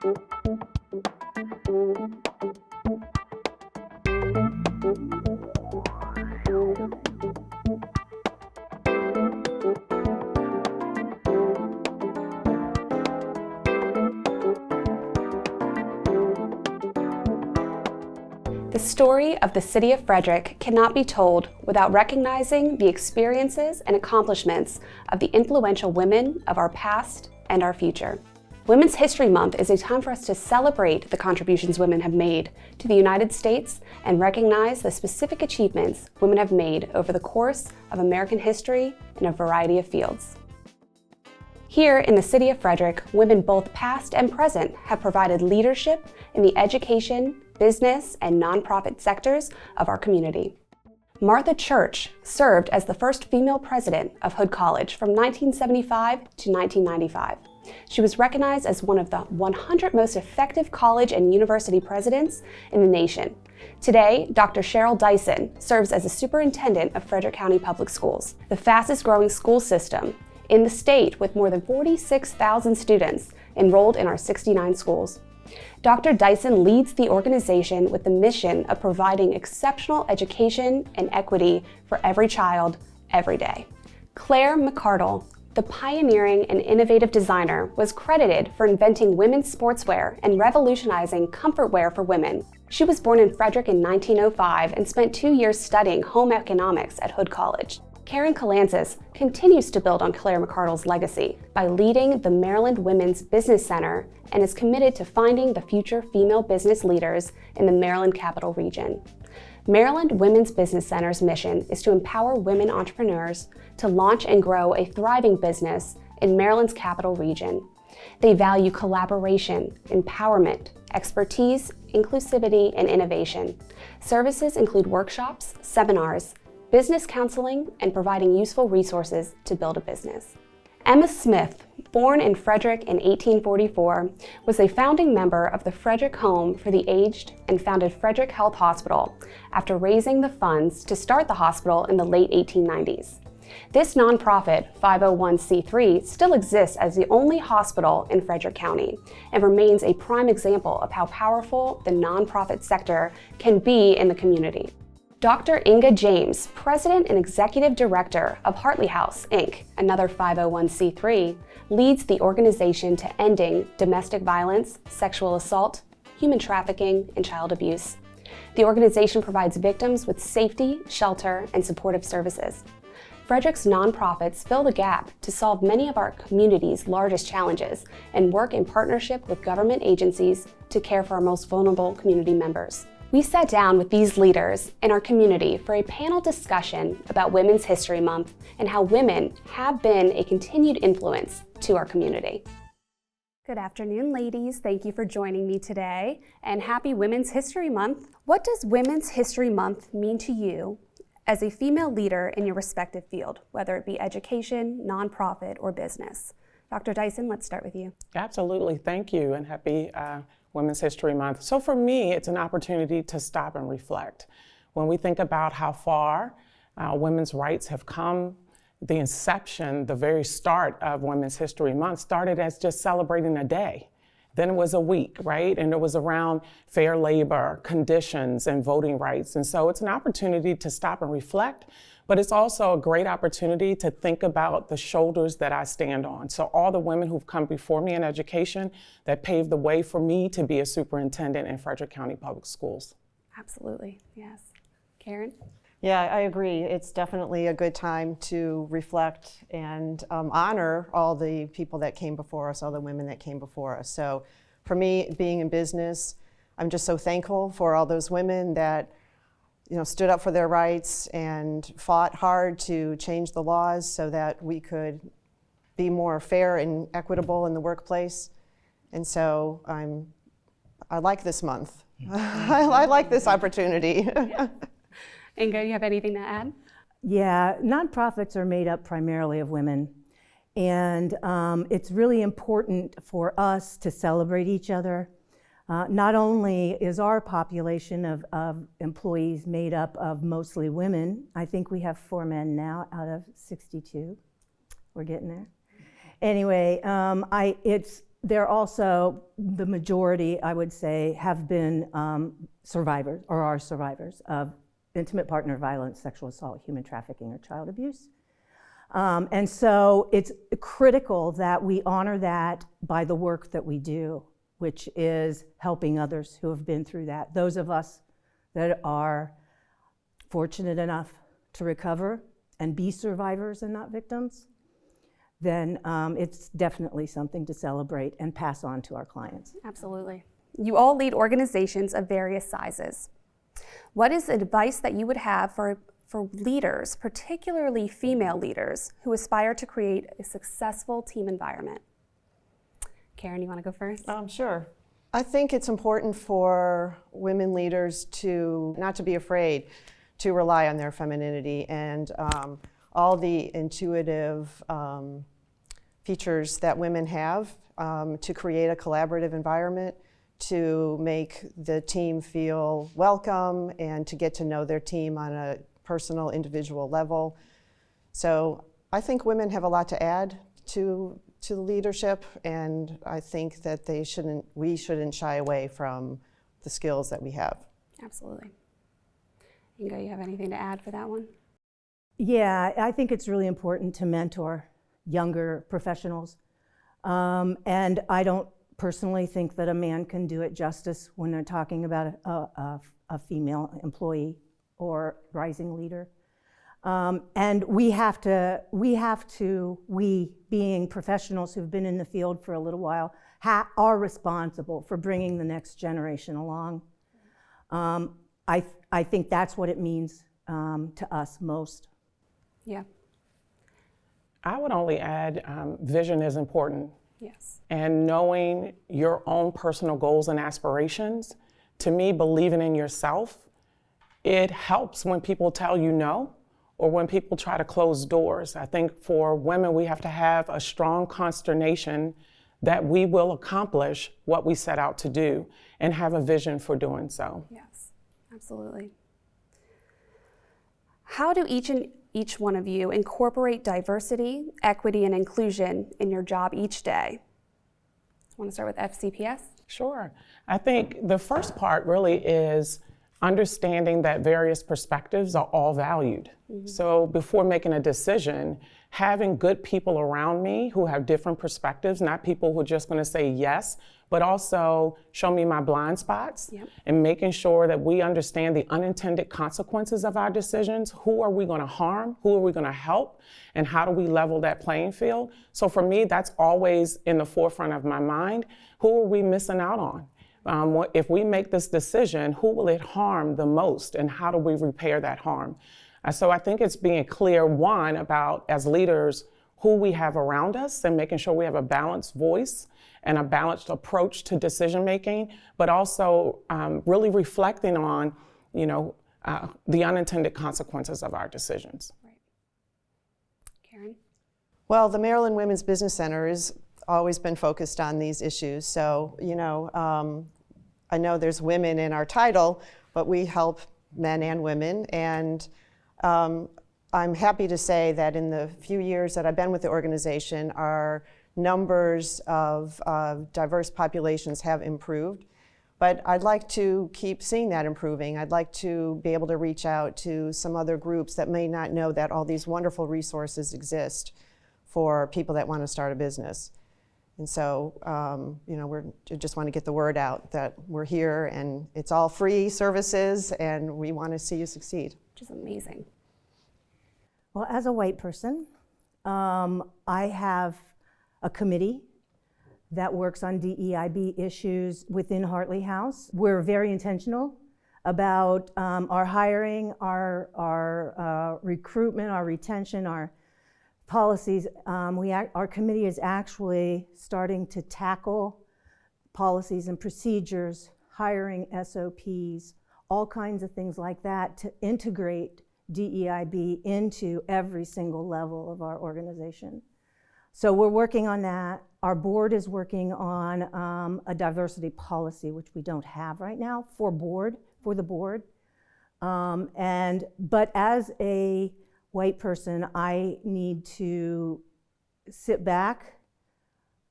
The story of the city of Frederick cannot be told without recognizing the experiences and accomplishments of the influential women of our past and our future. Women's History Month is a time for us to celebrate the contributions women have made to the United States and recognize the specific achievements women have made over the course of American history in a variety of fields. Here in the city of Frederick, women both past and present have provided leadership in the education, business, and nonprofit sectors of our community. Martha Church served as the first female president of Hood College from 1975 to 1995. She was recognized as one of the 100 most effective college and university presidents in the nation. Today, Dr. Cheryl Dyson serves as the superintendent of Frederick County Public Schools, the fastest growing school system in the state with more than 46,000 students enrolled in our 69 schools. Dr. Dyson leads the organization with the mission of providing exceptional education and equity for every child, every day. Claire McCardle, the pioneering and innovative designer, was credited for inventing women's sportswear and revolutionizing comfort wear for women. She was born in Frederick in 1905 and spent 2 years studying home economics at Hood College. Karen Kalantzis continues to build on Claire McCardle's legacy by leading the Maryland Women's Business Center and is committed to finding the future female business leaders in the Maryland Capital Region. Maryland Women's Business Center's mission is to empower women entrepreneurs to launch and grow a thriving business in Maryland's Capital Region. They value collaboration, empowerment, expertise, inclusivity, and innovation. Services include workshops, seminars, business counseling, and providing useful resources to build a business. Emma Smith, born in Frederick in 1844, was a founding member of the Frederick Home for the Aged and founded Frederick Health Hospital after raising the funds to start the hospital in the late 1890s. This nonprofit, 501c3, still exists as the only hospital in Frederick County and remains a prime example of how powerful the nonprofit sector can be in the community. Dr. Inga James, President and Executive Director of Hartley House, Inc., another 501c3, leads the organization to ending domestic violence, sexual assault, human trafficking, and child abuse. The organization provides victims with safety, shelter, and supportive services. Frederick's nonprofits fill the gap to solve many of our community's largest challenges and work in partnership with government agencies to care for our most vulnerable community members. We sat down with these leaders in our community for a panel discussion about Women's History Month and how women have been a continued influence to our community. Good afternoon, ladies. Thank you for joining me today, and happy Women's History Month. What does Women's History Month mean to you as a female leader in your respective field, whether it be education, nonprofit, or business? Dr. Dyson, let's start with you. Absolutely. Thank you, and happy Women's History Month. So for me, it's an opportunity to stop and reflect. When we think about how far women's rights have come, the inception, the very start of Women's History Month started as just celebrating a day. Then it was a week, right? And it was around fair labor, conditions, and voting rights. And so it's an opportunity to stop and reflect, but it's also a great opportunity to think about the shoulders that I stand on. So all the women who've come before me in education that paved the way for me to be a superintendent in Frederick County Public Schools. Absolutely, yes. Karen? Yeah, I agree. It's definitely a good time to reflect and honor all the people that came before us, all the women that came before us. So for me, being in business, I'm just so thankful for all those women that stood up for their rights and fought hard to change the laws so that we could be more fair and equitable in the workplace. And so I like this month. I like this opportunity. Yeah. Inga, you have anything to add? Yeah, nonprofits are made up primarily of women. And it's really important for us to celebrate each other. Not only is our population of employees made up of mostly women, I think we have 4 men now out of 62. We're getting there. Anyway, it's they're also, the majority, I would say, have been survivors or are survivors of intimate partner violence, sexual assault, human trafficking, or child abuse. And so it's critical that we honor that by the work that we do, which is helping others who have been through that. Those of us that are fortunate enough to recover and be survivors and not victims, then it's definitely something to celebrate and pass on to our clients. Absolutely. You all lead organizations of various sizes. What is advice that you would have for leaders, particularly female leaders, who aspire to create a successful team environment? Karen, you want to go first? Sure. I think it's important for women leaders not to be afraid to rely on their femininity and all the intuitive features that women have to create a collaborative environment, to make the team feel welcome and to get to know their team on a personal, individual level. So I think women have a lot to add to the leadership, and I think that we shouldn't shy away from the skills that we have. Absolutely. Inga, you have anything to add for that one? Yeah, I think it's really important to mentor younger professionals. And I don't personally think that a man can do it justice when they're talking about a female employee or rising leader. And we being professionals who've been in the field for a little while, are responsible for bringing the next generation along. I think that's what it means to us most. Yeah. I would only add vision is important. Yes. And knowing your own personal goals and aspirations, to me, believing in yourself, it helps when people tell you no or when people try to close doors. I think for women, we have to have a strong consternation that we will accomplish what we set out to do and have a vision for doing so. Yes, absolutely. How do each one of you incorporate diversity, equity, and inclusion in your job each day? I want to start with FCPS. Sure. I think the first part really is understanding that various perspectives are all valued. Mm-hmm. So before making a decision, having good people around me who have different perspectives, not people who are just going to say yes, but also show me my blind spots. Yep. And making sure that we understand the unintended consequences of our decisions. Who are we going to harm? Who are we going to help? And how do we level that playing field? So for me, that's always in the forefront of my mind. Who are we missing out on? If we make this decision, who will it harm the most, and how do we repair that harm? So I think it's being clear, one, about as leaders, who we have around us and making sure we have a balanced voice and a balanced approach to decision making, but also really reflecting on, the unintended consequences of our decisions. Right. Karen? Well, the Maryland Women's Business Center has always been focused on these issues. So, I know there's women in our title, but we help men and women. And I'm happy to say that in the few years that I've been with the organization, our numbers of diverse populations have improved. But I'd like to keep seeing that improving. I'd like to be able to reach out to some other groups that may not know that all these wonderful resources exist for people that want to start a business. And so, we just want to get the word out that we're here and it's all free services and we want to see you succeed. Which is amazing. Well, as a white person, I have a committee that works on DEIB issues within Hartley House. We're very intentional about our hiring, our recruitment, our retention, our policies. Our committee is actually starting to tackle policies and procedures, hiring SOPs, all kinds of things like that to integrate DEIB into every single level of our organization. So we're working on that. Our board is working on a diversity policy, which we don't have right now for the board. But as a white person, I need to sit back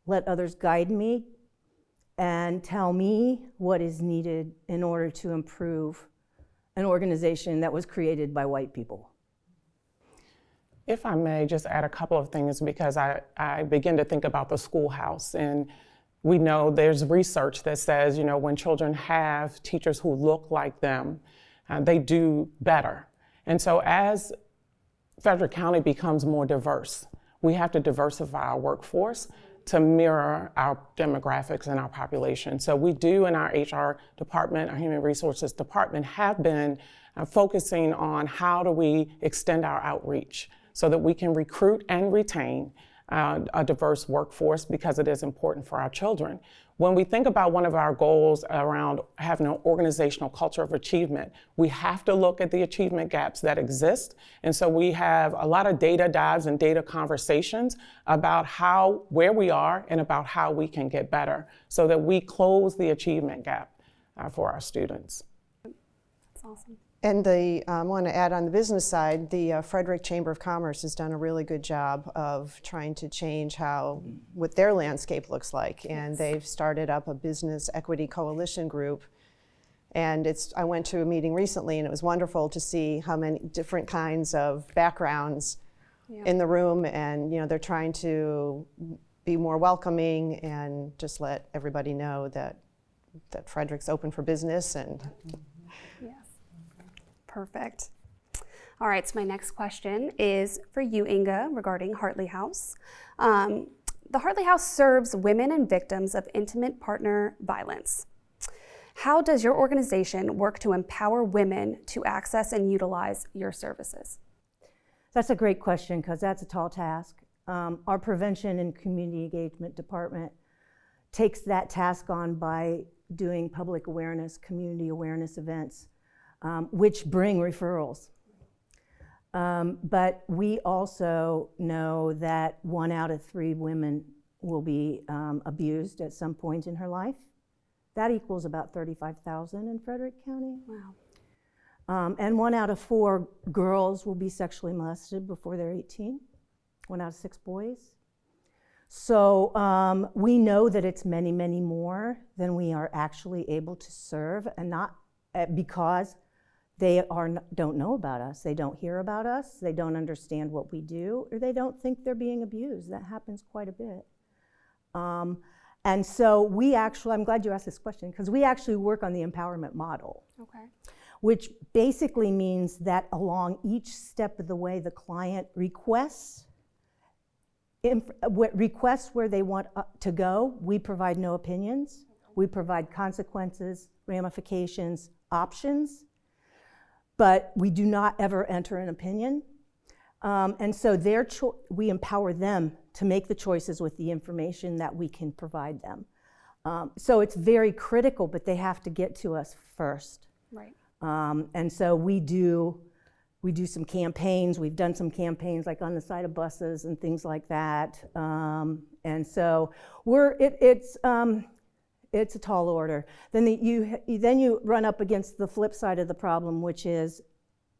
let others guide me, and tell me what is needed in order to improve an organization that was created by white people. If I may just add a couple of things, because I begin to think about the schoolhouse, and we know there's research that says, when children have teachers who look like them, they do better. And so as Frederick County becomes more diverse, we have to diversify our workforce to mirror our demographics and our population. So we do in our HR department, our human resources department, have been focusing on how do we extend our outreach so that we can recruit and retain a diverse workforce, because it is important for our children. When we think about one of our goals around having an organizational culture of achievement, we have to look at the achievement gaps that exist. And so we have a lot of data dives and data conversations about where we are and about how we can get better so that we close the achievement gap for our students. That's awesome. And I want to add on the business side, the Frederick Chamber of Commerce has done a really good job of trying to change what their landscape looks like. And they've started up a business equity coalition group. And I went to a meeting recently, and it was wonderful to see how many different kinds of backgrounds in the room. And they're trying to be more welcoming and just let everybody know that Frederick's open for business. And Yes. Perfect. All right, so my next question is for you, Inga, regarding Hartley House. The Hartley House serves women and victims of intimate partner violence. How does your organization work to empower women to access and utilize your services? That's a great question, because that's a tall task. Our prevention and community engagement department takes that task on by doing public awareness, community awareness events, which bring referrals. But we also know that 1 out of 3 women will be abused at some point in her life. That equals about 35,000 in Frederick County. Wow. And 1 out of 4 girls will be sexually molested before they're 18. 1 out of 6 boys. So we know that it's many, many more than we are actually able to serve, and not because they don't know about us, they don't hear about us, they don't understand what we do, or they don't think they're being abused. That happens quite a bit. And so I'm glad you asked this question, because we actually work on the empowerment model. Okay. Which basically means that along each step of the way, the client requests where they want to go. We provide no opinions. We provide consequences, ramifications, options, but we do not ever enter an opinion. And so we empower them to make the choices with the information that we can provide them. So it's very critical, but they have to get to us first. Right. And so we do some campaigns. We've done some campaigns like on the side of buses and things like that. And so it's a tall order. Then you run up against the flip side of the problem, which is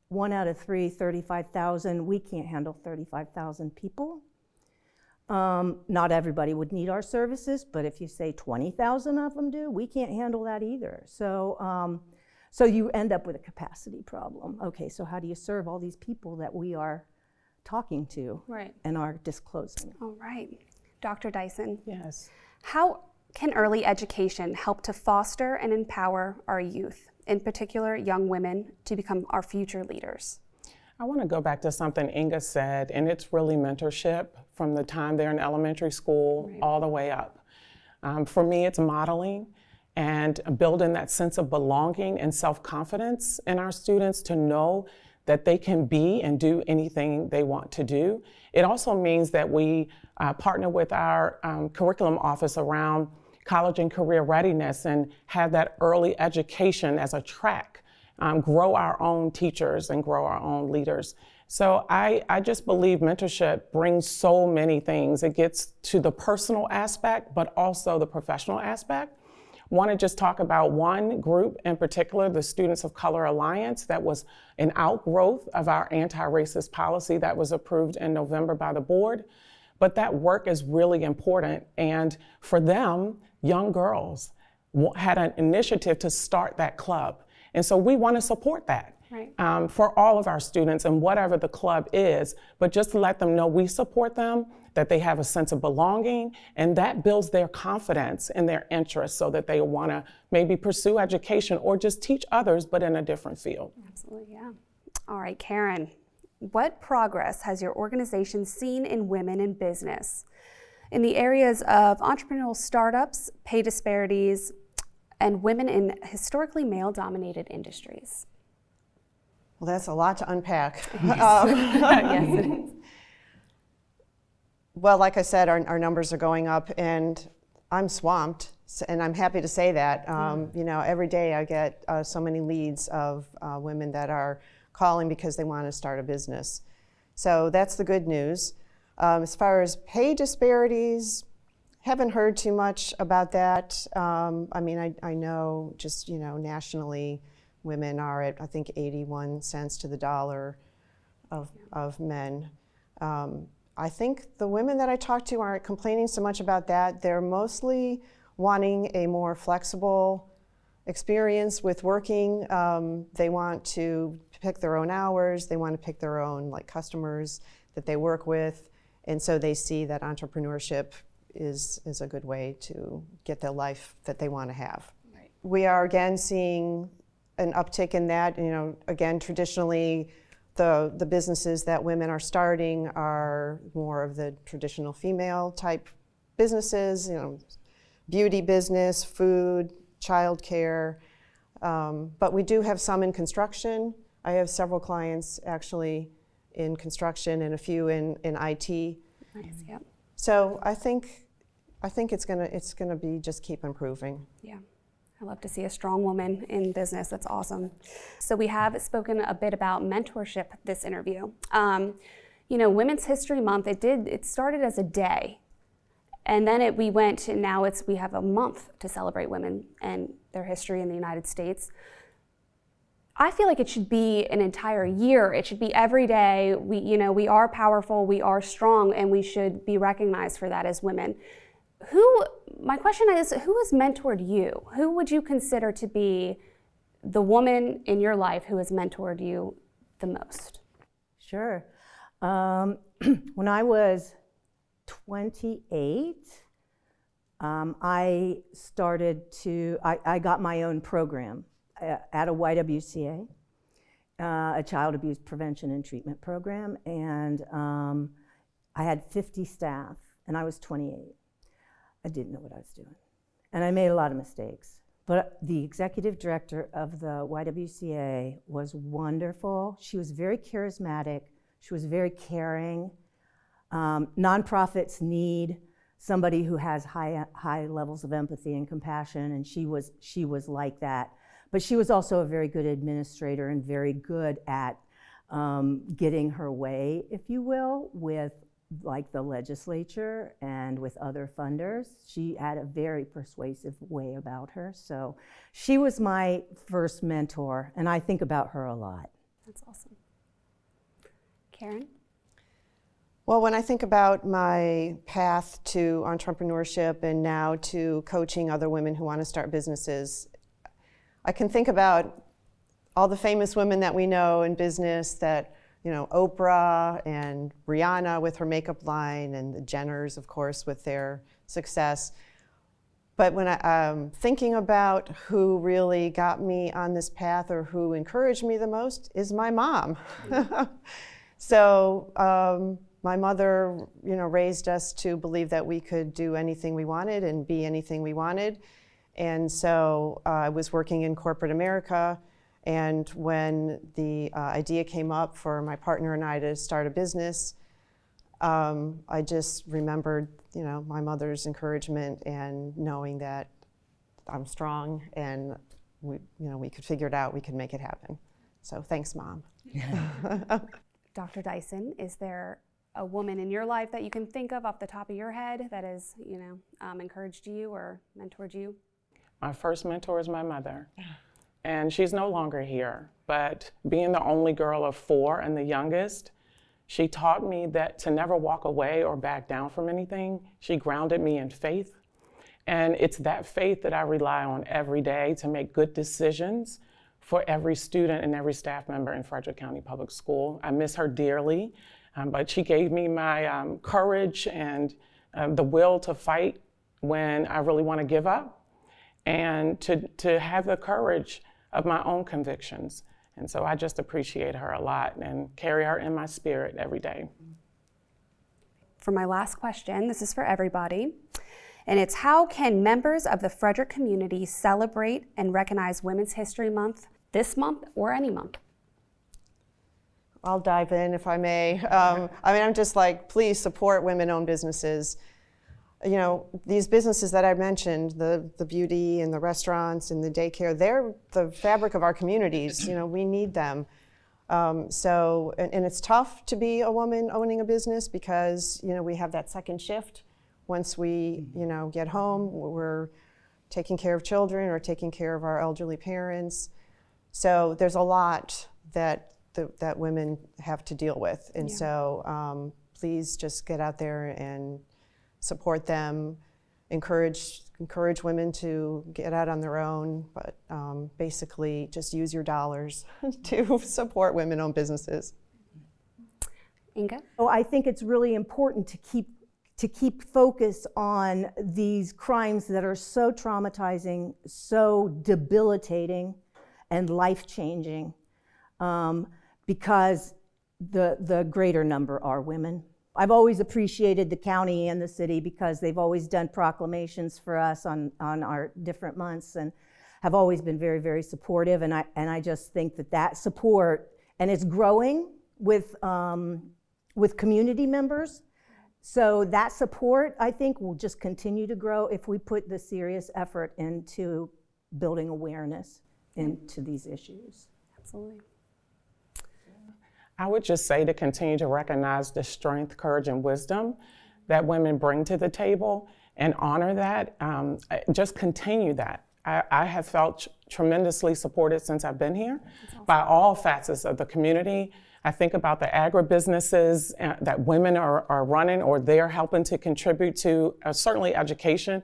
1 out of 3, 35,000. We can't handle 35,000 people. Not everybody would need our services, but if you say 20,000 of them do, we can't handle that either. So you end up with a capacity problem. Okay, so how do you serve all these people that we are talking to and are disclosing? All right. Dr. Dyson. Yes. How can early education help to foster and empower our youth, in particular young women, to become our future leaders? I want to go back to something Inga said, and it's really mentorship from the time they're in elementary school all the way up. For me, it's modeling and building that sense of belonging and self-confidence in our students to know that they can be and do anything they want to do. It also means that we partner with our curriculum office around college and career readiness and have that early education as a track, grow our own teachers and grow our own leaders. So I just believe mentorship brings so many things. It gets to the personal aspect, but also the professional aspect. Want to just talk about one group in particular, the Students of Color Alliance, that was an outgrowth of our anti-racist policy that was approved in November by the board. but that work is really important. And for them, young girls had an initiative to start that club. And so we want to support that. Right. For all of our students and whatever the club is, but just to let them know we support them, that they have a sense of belonging, and that builds their confidence and their interest so that they want to maybe pursue education or just teach others, but in a different field. Absolutely, yeah. All right, Karen, what progress has your organization seen in women in business in the areas of entrepreneurial startups, pay disparities, and women in historically male-dominated industries? Well, that's a lot to unpack. Yes, it is. Well, like I said, our numbers are going up, and I'm swamped, and I'm happy to say that. You know, every day I get so many leads of women that are calling because they want to start a business. So that's the good news. As far as pay disparities, haven't heard too much about that. I mean, I know just, you know, nationally, women are at, I think, 81 cents to the dollar of men. I think the women that I talk to aren't complaining so much about that. They're mostly wanting a more flexible experience with working. They want to pick their own hours. They want to pick their own customers that they work with. And so they see that entrepreneurship is a good way to get the life that they want to have. Right. We are again seeing an uptick in that. You know, again, traditionally, the businesses that women are starting are more of the traditional female type businesses, you know, beauty business, food, childcare. But we do have some in construction. I have several clients actually in construction and a few in IT. Nice, yep. So I think it's gonna be just keep improving. Yeah. I love to see a strong woman in business. That's awesome. So we have spoken a bit about mentorship this interview. You know, Women's History Month, it started as a day, and then we went to now we have a month to celebrate women and their history in the United States. I feel like it should be an entire year. It should be every day. We are powerful, we are strong, and we should be recognized for that as women. My question is, who has mentored you? Who would you consider to be the woman in your life who has mentored you the most? Sure. When I was 28, I got my own program at a YWCA, a child abuse prevention and treatment program, and I had 50 staff, and I was 28. I didn't know what I was doing, and I made a lot of mistakes. But the executive director of the YWCA was wonderful. She was very charismatic. She was very caring. Nonprofits need somebody who has high levels of empathy and compassion, and she was like that. But she was also a very good administrator and very good at getting her way, if you will, with the legislature and with other funders. She had a very persuasive way about her. So she was my first mentor, and I think about her a lot. That's awesome. Karen? Well, when I think about my path to entrepreneurship and now to coaching other women who want to start businesses, I can think about all the famous women that we know in business that, you know, Oprah and Rihanna with her makeup line, and the Jenners, of course, with their success. But when I'm thinking about who really got me on this path or who encouraged me the most is my mom. So my mother, you know, raised us to believe that we could do anything we wanted and be anything we wanted. And so I was working in corporate America. And when the idea came up for my partner and I to start a business, I just remembered, you know, my mother's encouragement and knowing that I'm strong and we could figure it out, we could make it happen. So thanks, Mom. Dr. Dyson, is there a woman in your life that you can think of off the top of your head that has, encouraged you or mentored you? My first mentor is my mother. And she's no longer here, but being the only girl of 4 and the youngest, She taught me that to never walk away or back down from anything. She grounded me in faith. And it's that faith that I rely on every day to make good decisions for every student and every staff member in Frederick County Public School. I miss her dearly, but she gave me my courage and the will to fight when I really want to give up, and to have the courage of my own convictions. And so I just appreciate her a lot and carry her in my spirit every day. For my last question, this is for everybody, and it's how can members of the Frederick community celebrate and recognize Women's History Month this month or any month? I'll dive in if I may. I'm just like, please support women-owned businesses. You know, these businesses that I mentioned, the beauty and the restaurants and the daycare, they're the fabric of our communities. You know, we need them. And it's tough to be a woman owning a business because, you know, we have that second shift. Once we, you know, get home, we're taking care of children or taking care of our elderly parents. So there's a lot that women have to deal with. And so please just get out there and support them, encourage women to get out on their own, but basically just use your dollars to support women-owned businesses. Inga? Oh, I think it's really important to keep focus on these crimes that are so traumatizing, so debilitating, and life-changing, because the greater number are women. I've always appreciated the county and the city because they've always done proclamations for us on our different months and have always been very, very supportive. And I just think that support, and it's growing with community members. So that support, I think, will just continue to grow if we put the serious effort into building awareness into these issues. Absolutely. I would just say to continue to recognize the strength, courage, and wisdom that women bring to the table and honor that. Just continue that. I have felt tremendously supported since I've been here by all facets of the community. I think about the agribusinesses that women are running or they're helping to contribute to, certainly education,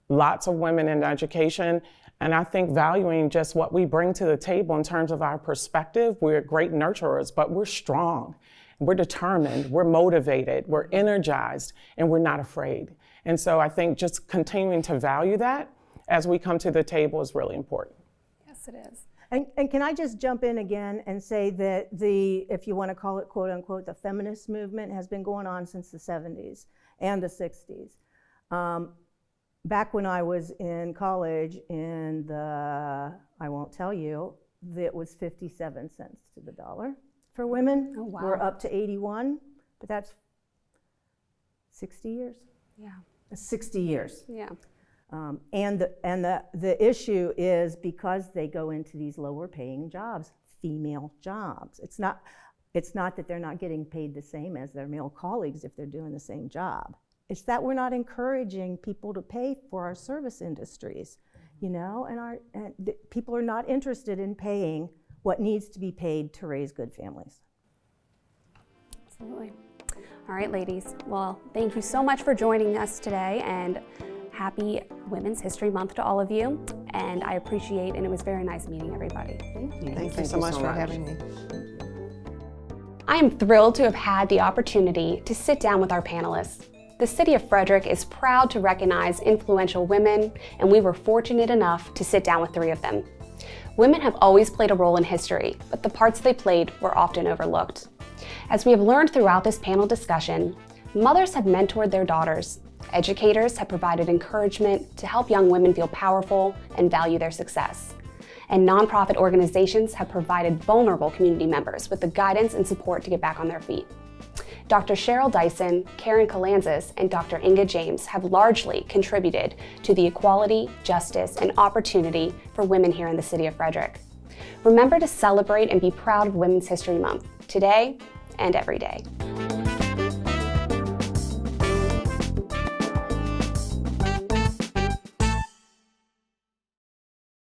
lots of women in education. And I think valuing just what we bring to the table in terms of our perspective, we're great nurturers, but we're strong, we're determined, we're motivated, we're energized, and we're not afraid. And so I think just continuing to value that as we come to the table is really important. Yes, it is. And can I just jump in again and say that if you want to call it quote unquote, the feminist movement has been going on since the 70s and the 60s. Back when I was in college I won't tell you, it was 57 cents to the dollar for women. Oh, wow. We're up to 81, but that's 60 years. Yeah. 60 year Yeah. And the issue is because they go into these lower paying jobs, female jobs. It's not that they're not getting paid the same as their male colleagues if they're doing the same job. It's that we're not encouraging people to pay for our service industries, you know, and people are not interested in paying what needs to be paid to raise good families. Absolutely. All right, ladies. Well, thank you so much for joining us today, and happy Women's History Month to all of you. And I appreciate, and it was very nice meeting everybody. Thank you. Thank you so much for having me. I am thrilled to have had the opportunity to sit down with our panelists. The City of Frederick is proud to recognize influential women, and we were fortunate enough to sit down with 3 of them. Women have always played a role in history, but the parts they played were often overlooked. As we have learned throughout this panel discussion, mothers have mentored their daughters, educators have provided encouragement to help young women feel powerful and value their success, and nonprofit organizations have provided vulnerable community members with the guidance and support to get back on their feet. Dr. Cheryl Dyson, Karen Kalanzis, and Dr. Inga James have largely contributed to the equality, justice, and opportunity for women here in the City of Frederick. Remember to celebrate and be proud of Women's History Month, today and every day.